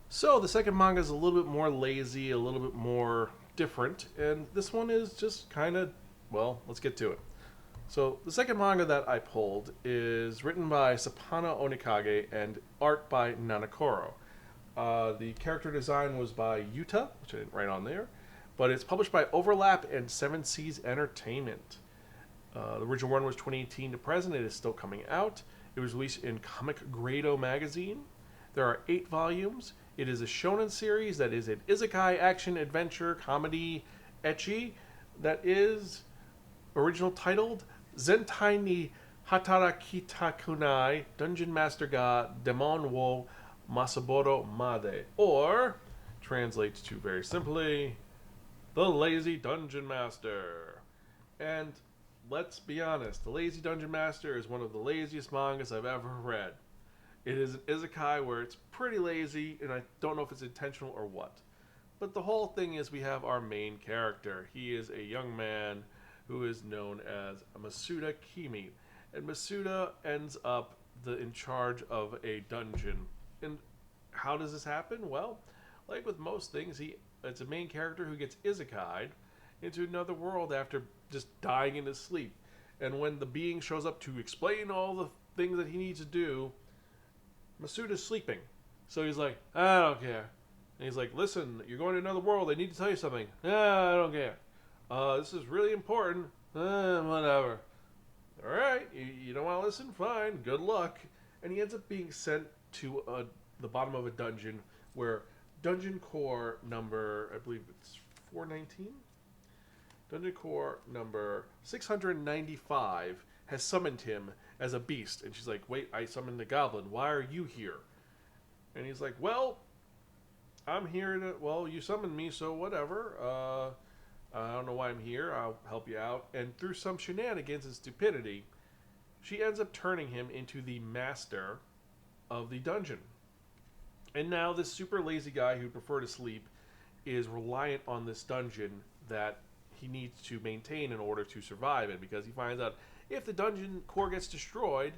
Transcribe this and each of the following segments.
So the second manga is a little bit more lazy, a little bit more different, and this one is just kind of, well, let's get to it. So the second manga that I pulled is written by Supana Onikage and art by Nanaroku. The character design was by Yuta, which I didn't write on there, but it's published by Overlap and Seven Seas Entertainment. The original run was 2018 to present. It is still coming out. It was released in Comic Grado magazine. There are 8 volumes. It is a shonen series that is an isekai action adventure comedy ecchi that is original titled Zentai ni Hatarakitakunai Dungeon Master ga Demon wo Masaboro Made, or translates to very simply, The Lazy Dungeon Master. And let's be honest, The Lazy Dungeon Master is one of the laziest mangas I've ever read. It is an isekai where it's pretty lazy, and I don't know if it's intentional or what. But the whole thing is we have our main character. He is a young man who is known as Masuda Kimi. And Masuda ends up in charge of a dungeon. And how does this happen? Well, like with most things, it's a main character who gets isekai'd into another world after just dying in his sleep. And when the being shows up to explain all the things that he needs to do, Masuda's sleeping. So he's like, I don't care. And he's like, listen, you're going to another world. I need to tell you something. I don't care. This is really important. Whatever. All right, you don't want to listen? Fine. Good luck. And he ends up being sent to the bottom of a dungeon where Dungeon Core number, I believe it's 419? Dungeon Core number 695 has summoned him as a beast. And she's like, wait, I summoned a goblin. Why are you here? And he's like, well, I'm here to, well, you summoned me, so whatever. I don't know why I'm here. I'll help you out. And through some shenanigans and stupidity, she ends up turning him into the master of the dungeon. And now this super lazy guy who'd prefer to sleep is reliant on this dungeon that he needs to maintain in order to survive it, because he finds out if the dungeon core gets destroyed,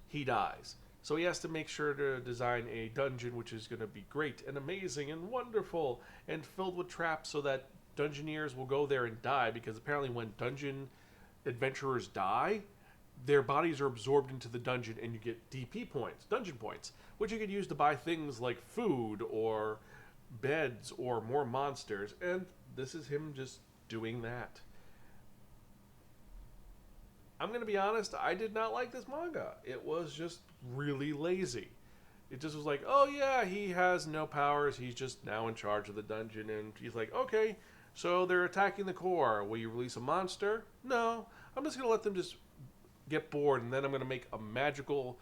he dies. So he has to make sure to design a dungeon which is going to be great and amazing and wonderful and filled with traps so that dungeoneers will go there and die, because apparently when dungeon adventurers die, their bodies are absorbed into the dungeon and you get DP points, dungeon points, which you could use to buy things like food or beds or more monsters. And this is him just doing that. I'm going to be honest, I did not like this manga. It was just really lazy. It just was like, oh yeah, he has no powers. He's just now in charge of the dungeon. And he's like, okay, so they're attacking the core. Will you release a monster? No. I'm just going to let them just get bored. And then I'm going to make a magical,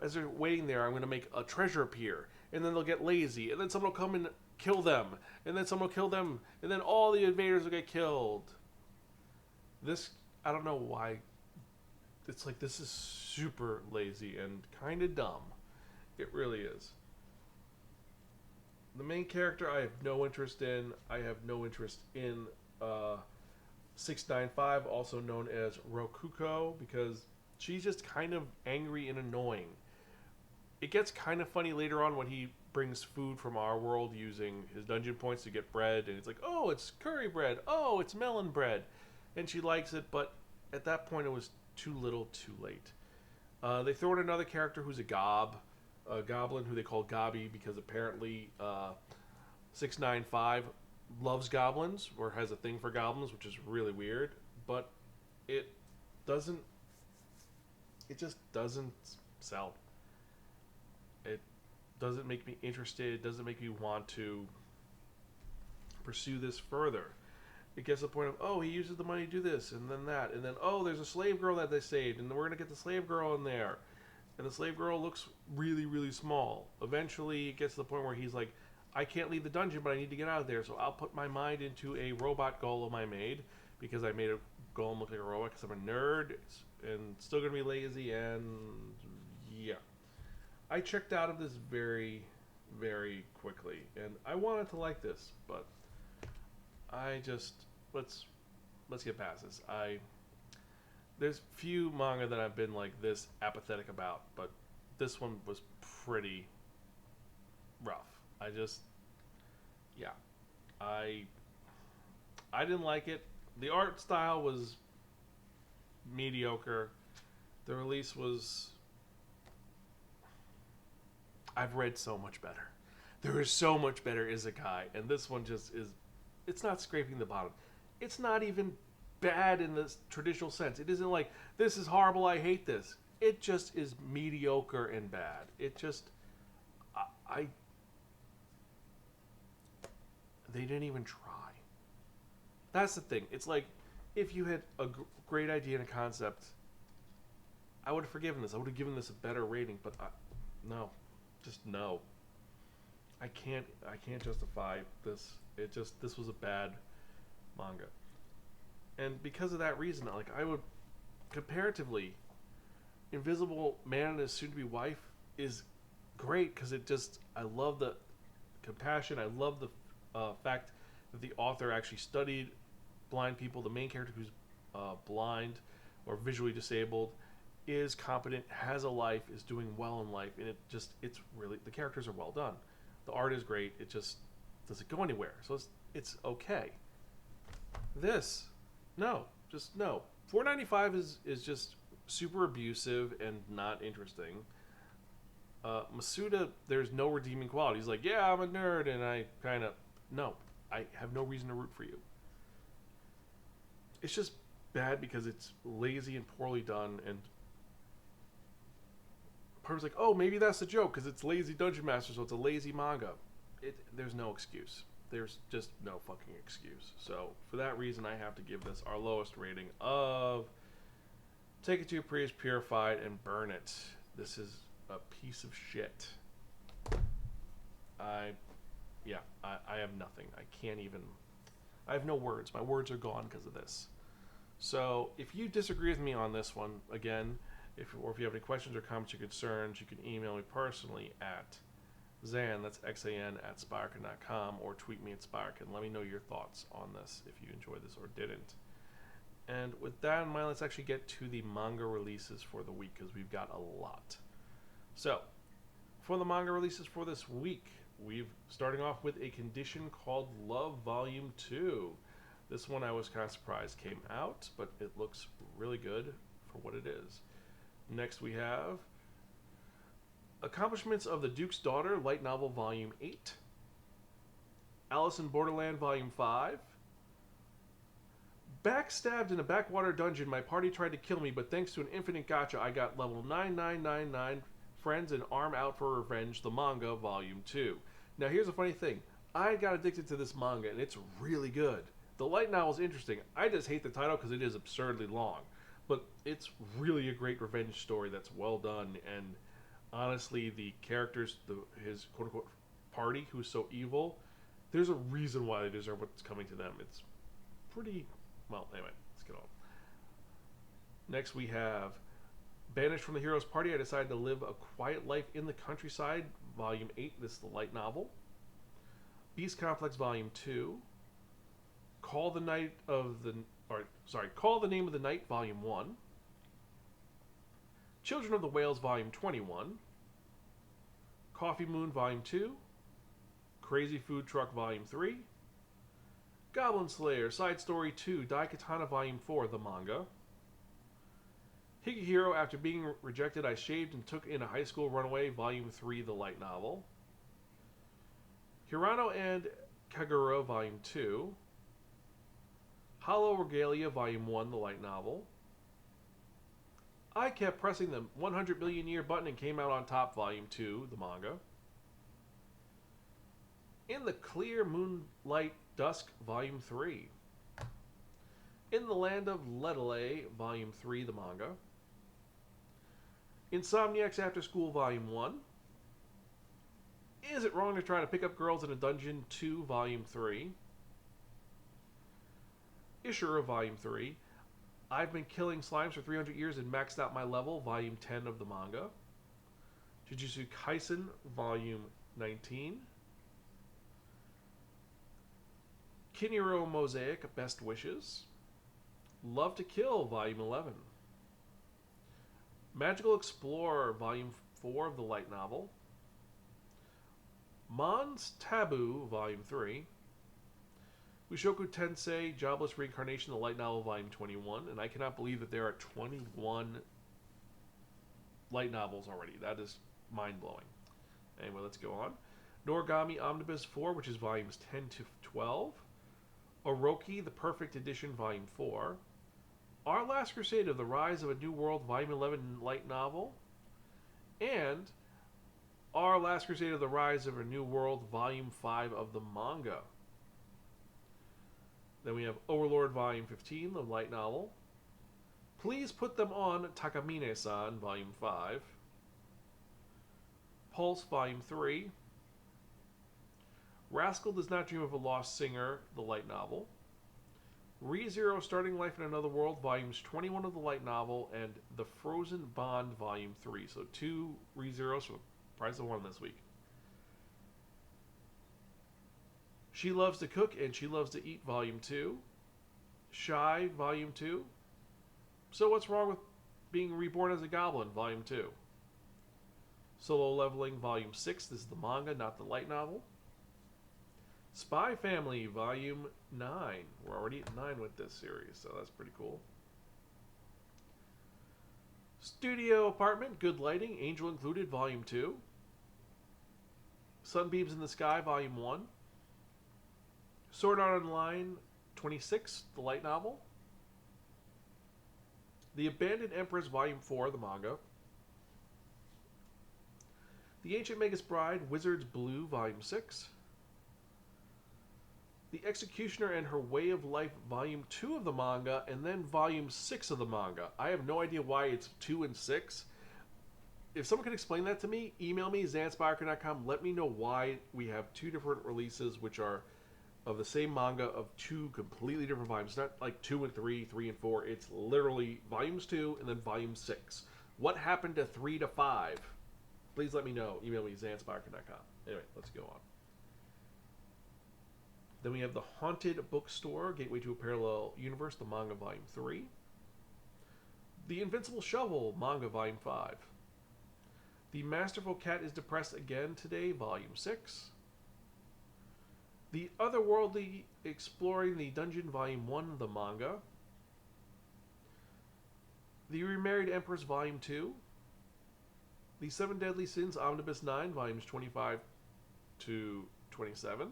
as they're waiting there, I'm going to make a treasure appear. And then they'll get lazy. And then someone will come and kill them. And then someone will kill them. And then all the invaders will get killed. I don't know why. It's like, this is super lazy and kind of dumb. It really is. The main character I have no interest in. I have no interest in 695, also known as Rokuko, because she's just kind of angry and annoying. It gets kind of funny later on when he brings food from our world using his dungeon points to get bread, and it's like, oh, it's curry bread. Oh, it's melon bread. And she likes it, but at that point it was too little, too late. They throw in another character who's a goblin who they call Gabi, because apparently 695 loves goblins or has a thing for goblins, which is really weird. But it just doesn't sell. It doesn't make me interested. It doesn't make me want to pursue this further. It gets to the point of, oh, he uses the money to do this, and then that, and then, oh, there's a slave girl that they saved, and we're going to get the slave girl in there. And the slave girl looks really, really small. Eventually, it gets to the point where he's like, I can't leave the dungeon, but I need to get out of there, so I'll put my mind into a robot golem I made, because I made a golem look like a robot, because I'm a nerd, and still going to be lazy, and yeah. I checked out of this very, very quickly, and I wanted to like this, but I just let's get past this. There's few manga that I've been like this apathetic about, but this one was pretty rough. I just, yeah, I I didn't like it. The art style was mediocre. The release was. I've read so much better. There is so much better isekai, and this one just is. It's not scraping the bottom. It's not even bad in the traditional sense. It isn't like this is horrible. I hate this. It just is mediocre and bad. It just. I they didn't even try. That's the thing. It's like if you had a great idea and a concept, I would have forgiven this. I would have given this a better rating, but no, just no. I can't. I can't justify this. This was a bad manga, and because of that reason, like I would comparatively, Invisible Man and his soon-to-be wife is great because it just. I love the compassion. I love the fact that the author actually studied blind people. The main character who's blind or visually disabled is competent, has a life, is doing well in life, and it's really the characters are well done. The art is great. It just doesn't go anywhere, so it's okay. This, no, just no. 4.95 is just super abusive and not interesting. Masuda, there's no redeeming quality. He's like, yeah, I'm a nerd, and I kind of no, I have no reason to root for you. It's just bad because it's lazy and poorly done, and part of like, oh, maybe that's the joke because it's lazy Dungeon Master, so it's a lazy manga. There's no excuse. There's just no fucking excuse. So for that reason, I have to give this our lowest rating of take it to your priest, purified, and burn it. This is a piece of shit. I have nothing. I can't even. I have no words. My words are gone because of this. So if you disagree with me on this one, again, if you have any questions or comments or concerns, you can email me personally at Zan, that's XAN, at Spiraken.com, or tweet me at Spiraken. Let me know your thoughts on this if you enjoyed this or didn't. And with that in mind, let's actually get to the manga releases for the week because we've got a lot. So, for the manga releases for this week, we've starting off with a condition called Love Volume 2. This one I was kind of surprised came out, but it looks really good for what it is. Next we have Accomplishments of the Duke's Daughter, Light Novel Volume 8. Alice in Borderland Volume 5. Backstabbed in a backwater dungeon, my party tried to kill me, but thanks to an infinite gacha, I got level 9999 friends and arm out for revenge, the manga, Volume 2. Now here's a funny thing. I got addicted to this manga, and it's really good. The light novel is interesting. I just hate the title because it is absurdly long. But it's really a great revenge story that's well done, and honestly, the characters, his quote-unquote party, who's so evil, there's a reason why they deserve what's coming to them. It's pretty... Well, anyway, let's get on. Next we have Banished from the Hero's Party, I Decided to Live a Quiet Life in the Countryside, Volume 8. This is the light novel. Beast Complex, Volume 2. Call the Name of the Night, Volume 1. Children of the Whales, Volume 21. Coffee Moon, Volume 2. Crazy Food Truck, Volume 3. Goblin Slayer, Side Story 2, Daikatana, Volume 4, the manga. Higehiro, After Being Rejected, I Shaved and Took in a High School Runaway, Volume 3, the light novel. Hirano and Kagura, Volume 2. Hollow Regalia, Volume 1, the light novel. I Kept Pressing the 100 Million Year Button and Came Out on Top, Volume 2, the manga. In the Clear Moonlight Dusk, Volume 3. In the Land of Ledale, Volume 3, the manga. Insomniacs After School, Volume 1. Is It Wrong to Try to Pick Up Girls in a Dungeon 2, Volume 3. Ishura, Volume 3. I've Been Killing Slimes for 300 Years and Maxed Out My Level, Volume 10 of the manga. Jujutsu Kaisen, Volume 19. Kiniro Mosaic, Best Wishes. Love to Kill, Volume 11. Magical Explorer, Volume 4 of the light novel. Mon's Taboo, Volume 3. Mushoku Tensei, Jobless Reincarnation, the light novel, Volume 21. And I cannot believe that there are 21 light novels already. That is mind-blowing. Anyway, let's go on. Noragami Omnibus 4, which is volumes 10 to 12. Oroki, The Perfect Edition, Volume 4. Our Last Crusade of the Rise of a New World, Volume 11 light novel. And Our Last Crusade of the Rise of a New World, Volume 5 of the manga. Then we have Overlord, Volume 15, the light novel. Please Put Them On, Takamine-san, Volume 5. Pulse, Volume 3. Rascal Does Not Dream of a Lost Singer, the light novel. ReZero Starting Life in Another World, Volumes 21 of the light novel, and The Frozen Bond, Volume 3. So 2 ReZeros for the price of 1 this week. She Loves to Cook and She Loves to Eat, Volume 2. Shy, Volume 2. So What's Wrong with Being Reborn as a Goblin, Volume 2. Solo Leveling, Volume 6. This is the manga, not the light novel. Spy Family, Volume 9. We're already at 9 with this series, so that's pretty cool. Studio Apartment, Good Lighting, Angel Included, Volume 2. Sunbeams in the Sky, Volume 1. Sword Art Online 26, the light novel. The Abandoned Empress, Volume 4, the manga. The Ancient Magus Bride, Wizard's Blue, Volume 6. The Executioner and Her Way of Life, Volume 2 of the manga, and then Volume 6 of the manga. I have no idea why it's 2 and 6. If someone can explain that to me, email me, zanspiraken.com. Let me know why we have 2 different releases, which are of the same manga of 2 completely different volumes. It's not like 2 and 3, 3 and 4. It's literally Volumes 2 and then Volume 6. What happened to 3 to 5? Please let me know. Email me, zanspiraken.com. Anyway, let's go on. Then we have The Haunted Bookstore, Gateway to a Parallel Universe, the manga, Volume 3. The Invincible Shovel, manga, Volume 5. The Masterful Cat is Depressed Again Today, Volume 6. The Otherworldly Exploring the Dungeon, Volume 1, the manga. The Remarried Empress, Volume 2. The Seven Deadly Sins, Omnibus 9, Volumes 25 to 27.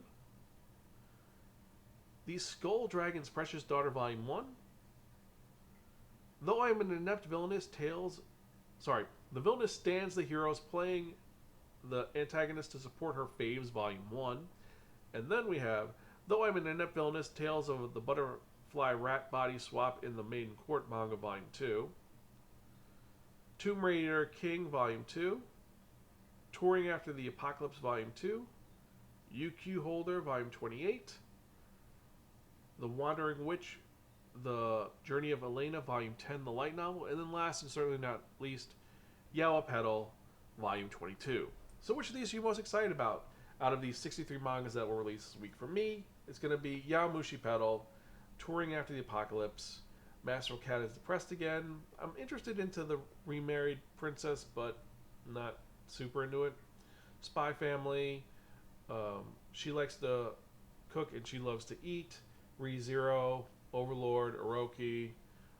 The Skull Dragon's Precious Daughter, Volume 1. Though I am an inept villainous, the villainess stands the heroes, playing the antagonist to support her faves, Volume 1. And then we have Though I'm an Inept Villainess, Tales of the Butterfly Rat Body Swap in the Maiden Court, manga, Volume 2. Tomb Raider King, Volume 2. Touring After the Apocalypse, Volume 2. UQ Holder, Volume 28. The Wandering Witch, The Journey of Elena, Volume 10, the light novel. And then last and certainly not least, Yawa Pedal, Volume 22. So which of these are you most excited about out of these 63 mangas that will release this week? For me, it's going to be Yaomushi Pedal, Touring After the Apocalypse, Master Cat is Depressed Again. I'm interested into the Remarried Princess, but not super into it. Spy Family, She Likes to Cook and She Loves to Eat, ReZero, Overlord, Oroki,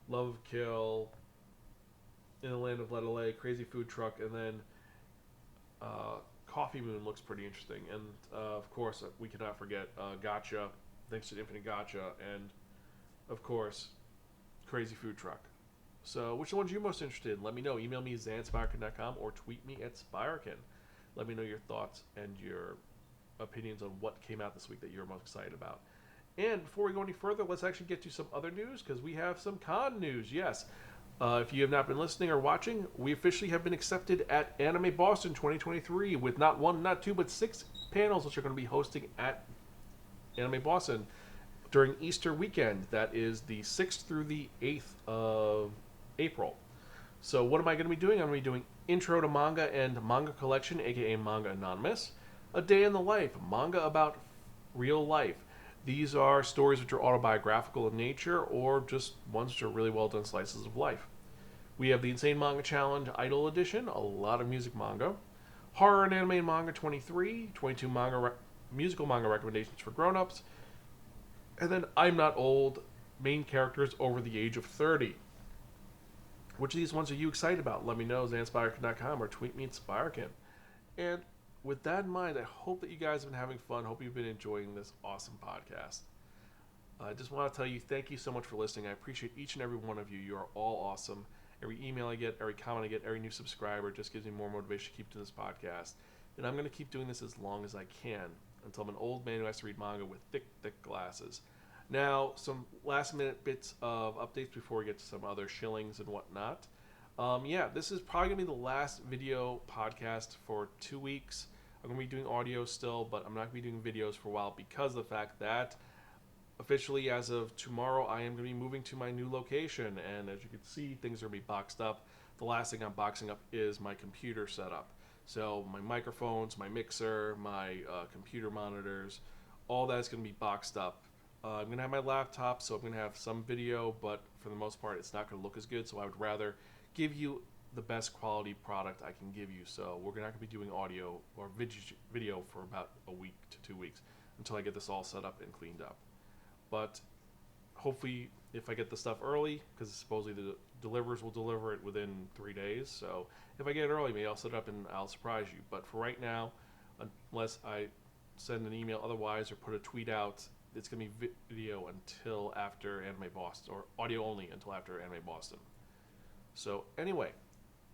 Love Kill, In the Land of Letale, Crazy Food Truck, and then Coffee Moon looks pretty interesting. And of course, we cannot forget Gacha, thanks to Infinite Gacha, and of course, Crazy Food Truck. So which ones are you most interested in? Let me know. Email me zanspiraken.com or tweet me at Spiraken. Let me know your thoughts and your opinions on what came out this week that you're most excited about. And before we go any further, let's actually get to some other news, because we have some con news. Yes. If you have not been listening or watching, we officially have been accepted at Anime Boston 2023 with not 1, not 2, but 6 panels which are going to be hosting at Anime Boston during Easter weekend. That is the 6th through the 8th of April. So what am I going to be doing? I'm going to be doing Intro to Manga and Manga Collection, aka Manga Anonymous. A Day in the Life, manga about real life. These are stories which are autobiographical in nature, or just ones which are really well done slices of life. We have the Insane Manga Challenge Idol Edition, a lot of music manga. Horror and anime and manga 23, 22 musical manga recommendations for grown-ups, and then I'm Not Old, main characters over the age of 30. Which of these ones are you excited about? Let me know, zanspiraken.com, or tweet me at Spiraken. And with that in mind, I hope that you guys have been having fun. Hope you've been enjoying this awesome podcast. I just want to tell you, thank you so much for listening. I appreciate each and every one of you. You are all awesome. Every email I get, every comment I get, every new subscriber just gives me more motivation to keep doing this podcast. And I'm going to keep doing this as long as I can until I'm an old man who has to read manga with thick, thick glasses. Now, some last-minute bits of updates before we get to some other shillings and whatnot. This is probably going to be the last video podcast for 2 weeks. I'm going to be doing audio still, but I'm not going to be doing videos for a while because of the fact that officially, as of tomorrow, I am going to be moving to my new location. And as you can see, things are going to be boxed up. The last thing I'm boxing up is my computer setup. So my microphones, my mixer, my computer monitors, all that is going to be boxed up. I'm going to have my laptop, so I'm going to have some video, but for the most part, it's not going to look as good. So I would rather give you the best quality product I can give you. So we're not going to be doing audio or video for about a week to 2 weeks until I get this all set up and cleaned up. But hopefully, if I get the stuff early, because supposedly the delivers will deliver it within 3 days. So if I get it early, maybe I'll set it up and I'll surprise you. But for right now, unless I send an email otherwise or put a tweet out, it's going to be video until after Anime Boston, or audio only until after Anime Boston. So anyway,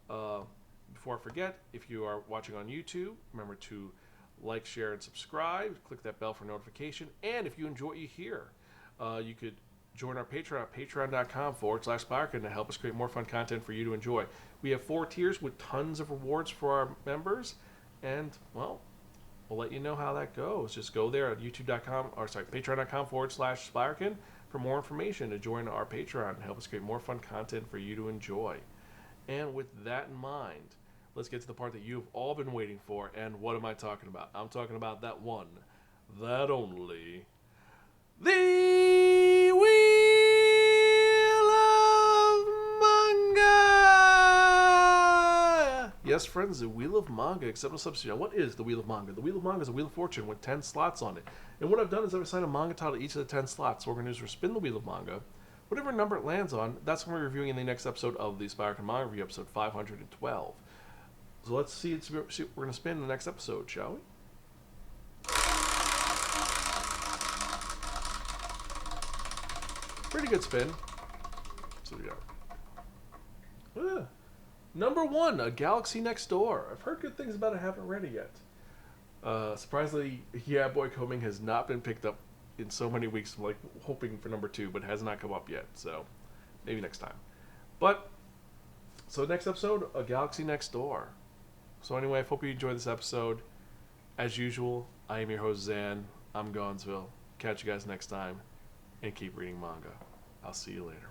before I forget, if you are watching on YouTube, remember to like, share, and subscribe. Click that bell for notification. And if you enjoy what you hear, you could join our Patreon at patreon.com/Spiraken to help us create more fun content for you to enjoy. We have 4 tiers with tons of rewards for our members. And, well, we'll let you know how that goes. Just go there at patreon.com/Spiraken for more information to join our Patreon and help us create more fun content for you to enjoy. And with that in mind, let's get to the part that you've all been waiting for. And what am I talking about? I'm talking about that one, that only, the Wheel of Manga! Yes, friends, the Wheel of Manga, except no substitute. Now, what is the Wheel of Manga? The Wheel of Manga is a Wheel of Fortune with 10 slots on it. And what I've done is I've assigned a manga title to each of the 10 slots. So what we're going to do is spin the Wheel of Manga. Whatever number it lands on, that's when we're reviewing in the next episode of the Spiraken Manga Review, episode 512. So let's see what we're going to spin in the next episode, shall we? Pretty good spin. So we go. Number 1, A Galaxy Next Door. I've heard good things about it, haven't read it yet. Surprisingly, Yeah Boy Coming has not been picked up in so many weeks. I'm hoping for number 2, but has not come up yet. So maybe next time. But so next episode, A Galaxy Next Door. So anyway, I hope you enjoyed this episode. As usual, I am your host, Zan. I'm Gonzville. Catch you guys next time, and keep reading manga. I'll see you later.